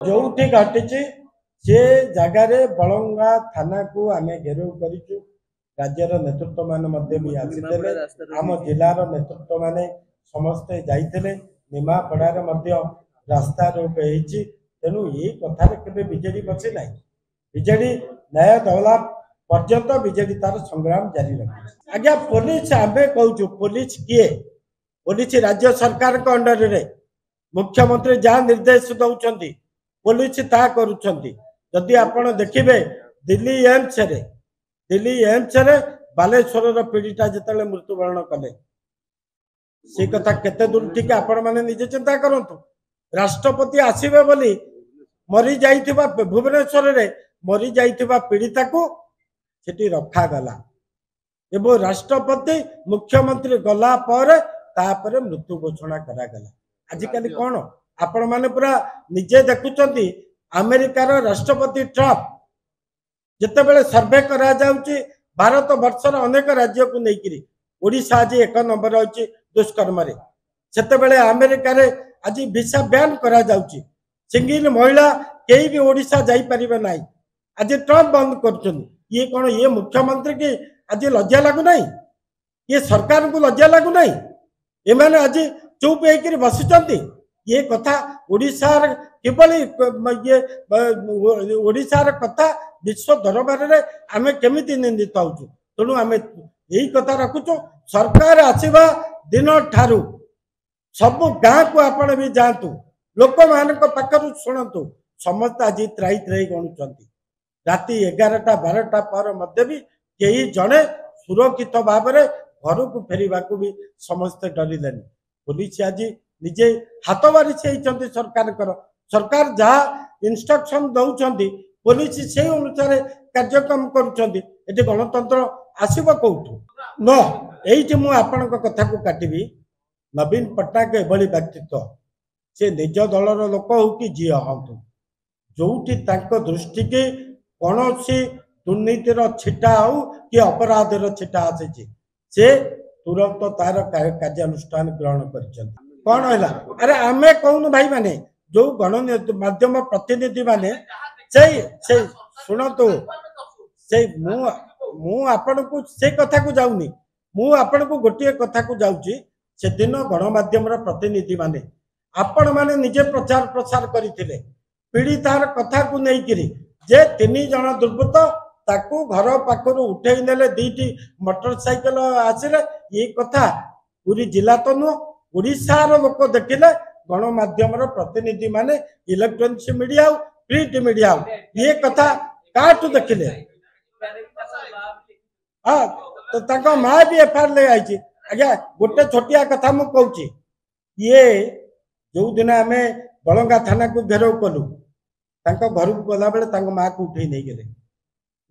जोठी घटी से जगार बलंगा थाना को आम घेराव कर राज्यर नेतृत्व मान भी आसी आम जिलार नेतृत्व माने समस्ते जाइए निमापड़ार रास्ता रोक तेणु ये कथार के विजेडी बचे ना विजेडी न्याय दौला पर्यंत विजेडी तार संग्राम जारी रखे आज्ञा पुलिस आम कहूँ पुलिस किए पुलिस राज्य सरकार अंडर रे मुख्यमंत्री जहाँ निर्देश दौरान पुलिस ता करुँच आपण देखिए दिल्ली एम्स रे बालेश्वर पीड़िता जिते मृत्युवरण कले से कथा केते दूर ठीक आपण मैंने निजे चिंता करूँ राष्ट्रपति आसवे बोली मरी जाइथिबा भुवनेश्वर रे मरी जाइथिबा पीड़िता को सेठी रखागला एवं राष्ट्रपति मुख्यमंत्री गला पर मृत्यु घोषणा करागला आजिकल कौन आपण मैंने पूरा निजे देखुं अमेरिकार राष्ट्रपति ट्रम्प जितेबले सर्वे करा जाउची भारत वर्षर अनेक राज्य को लेकर ओडिशा आज 1 नंबर अच्छी दुष्कर्म से अमेरिकार आज वीसा बैन करा जाउची सिंगल महिला कहीं भी ओडिशा जाई परिबे नाही आज ट्रम्प बंद कर ये कौन ये मुख्यमंत्री की आज लज्जा लगु नहीं ये सरकार को लज्जा लगु नहीं एमाने आज चुप होकर बसुचंती ये कथा ओडिशार किबली ये ओडिशार कथा विश्व दरबार रे आमे केमिति निंदित होचु तेणु आमे यही कथा रखुचु सरकार आसीबा दिन ठारू सब गाँ को आपण भी जातु लोक मान पाखर शुणु समस्त आज त्राई त्राई गणुचंती राति 11टा 12टा पर मध्य भी कई जड़े सुरक्षित भाव में घर को फेरवा को भी समस्ते डरिले पुलिस आज निजे हाथ बारी सरकार जहाँ इंस्ट्रक्शन दौरान पुलिस से अनुसार कार्यक्रम कर गणतंत्र आसब कौटू न ये मुझे कथा को काटि नवीन पट्टनायक एभली व्यक्तित्व से निज दलर लोक हो कि जी हूँ जो दृष्टि की कौन सी दुर्नीतिर छिटा हो कि अपराधर छिटा आसी से तुरंत तार कार्यानुष्ठान ग्रहण कर कौन है अरे आमे कौन भाई माने जो गणमाध्यम प्रतिनिधि माने से शुणु से आपण को से कथा को जाऊनी मु आपण को गोटे कथा को जाऊँगी से दिन गणमाध्यम प्रतिनिधि माने आपण माने निजे प्रचार प्रसार करते पीड़ितार कथा को लेकर जे 3 जन दुर्बृत्त ताकू घर पाखर उठे नेले 2टी मोटरसाइकेल आसिले ये कथा पूरी जिला तो नुह ओडिशार लोक देखिले गणमाध्यम प्रतिनिधि माने इलेक्ट्रोनिक्स मीडिया प्रिंट मीडिया ये कथा काटू देखिले हाँ तो माँ भी एफआईआर ले आई आज्ञा गोटे छोटिया कथा मु कहूँ ये जो दिन आम बलंगा थाना को घेराव कलु घर को गला बेले माँ को उठे नहीं गले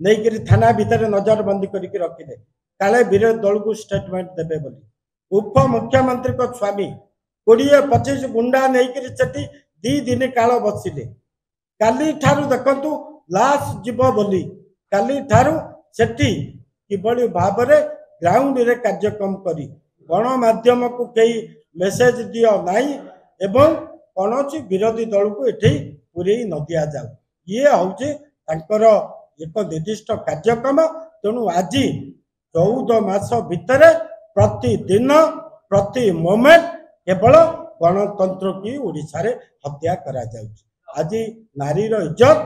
नहीं करी थाना भितर नजरबंदी करके रखिले काले विरोधी दल को स्टेटमेंट देवे बोली उप मुख्यमंत्री को स्वामी 20-25 गुंडा नहीं सेठी 2 दिन काल बसिले काली ठारू देखंतु लाश जीव बोली काली ठारू सेठी किबळी भाव रे ग्राउंड रे कार्यक्रम करी गणमाध्यम को कई मेसेज दियो नहीं एवं कौन विरोधी दल को एठी पूरे न दिया जाऊ ये हूँ एक निर्दिष्ट कार्यक्रम तेणु आज 14 मास भितर प्रतिदिन प्रति मोमेंट केवल गणतंत्र की ओडिशा रे हत्या करा जाउछि आज नारीर इज्जत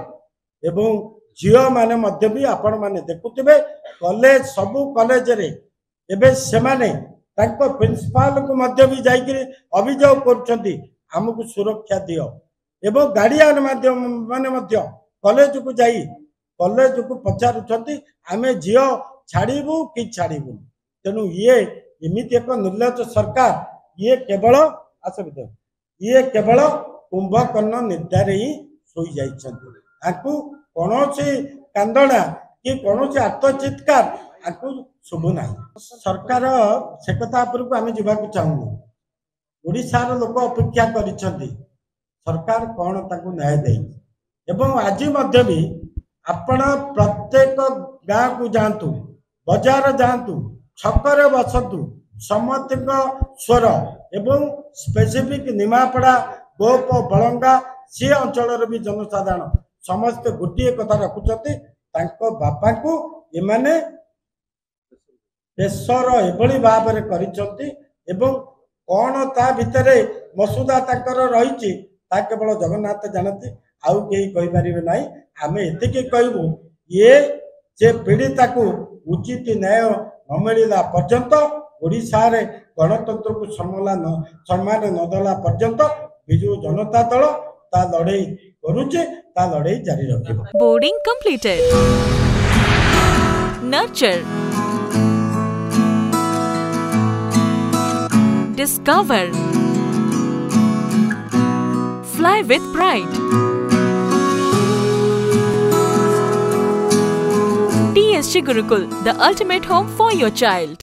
एवं झील माने मध्य भी आपण माने देखुथिबे कॉलेज सबु कॉलेज रे एबे से माने तांको प्रिंसिपल को मध्य भी जाइकरी अभियोग करछंती हमकु सुरक्षा दियो एवं गार्डियन माध्यम माने मध्य कॉलेज को जाई कॉलेज को पचारुछंती आमे झील छाड़बू कि छाड़बू तेणु ये एमती एक निर्लज सरकार ये केवल ये केवल कुंभकर्ण निद्रारे ही सोई जाइछंती कौन कांदना कि कौन आत्मचित्कार आपको शुभु ना सरकार से कथा उपरको आम जावाक चाहूँ ओडिशार लोक अपेक्षा कर सरकार कौन ताकू न्याय दे एवं आज मध्य भी आपण प्रत्येक गाँ को जातु बजार जातु छकरे बसतु समस्त स्वर एवं स्पेसिफिक निमापड़ा गोप बलंगा सी अंचल भी जनसाधारण समस्ते गोटे कथा रखुचंती तांको बापा को एमाने प्रेसर एभली भाव में करिसंती एवं कौन ता भितर मसुदा ताकर रही केवल जगन्नाथ जानती आउ कहीं कही पारे ना आम एति कहबू ये जे पीड़िता को उचित न्याय न मिलला पर्यंत ओडिशा रे गणतंत्र को सम्मान न देला पर्यंत बिजु जनता दल ता लड़ाई करुचे ता लड़ाई जारी रखिबो। Boarding completed. Nurture, discover, fly with pride. TSG Gurukul, the ultimate home for your child.